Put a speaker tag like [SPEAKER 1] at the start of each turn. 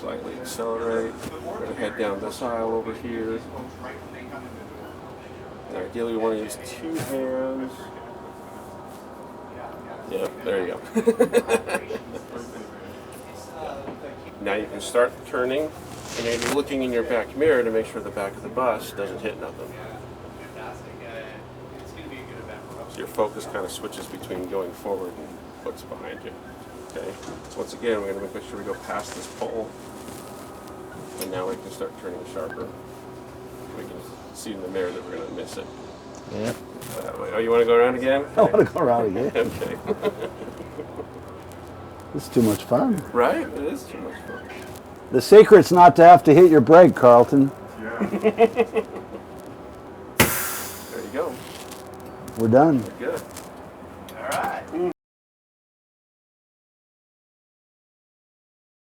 [SPEAKER 1] Slightly accelerate. We're going to head down this aisle over here. And ideally, we want to use 2 hands. Yeah, there you go. Now you can start turning, and you're gonna be looking in your back mirror to make sure the back of the bus doesn't hit nothing. So your focus kind of switches between going forward and what's behind you. Okay. So once again, we're going to make sure we go past this pole, and now we can start turning sharper. We can see in the mirror that we're going to miss it.
[SPEAKER 2] Yeah.
[SPEAKER 1] Oh, you want to go around again?
[SPEAKER 2] I want to go around again.
[SPEAKER 1] Okay.
[SPEAKER 2] This is too much fun.
[SPEAKER 1] Right? It is too much fun.
[SPEAKER 2] The secret's not to have to hit your brake, Carlton.
[SPEAKER 1] There you go.
[SPEAKER 2] We're done.
[SPEAKER 1] Good.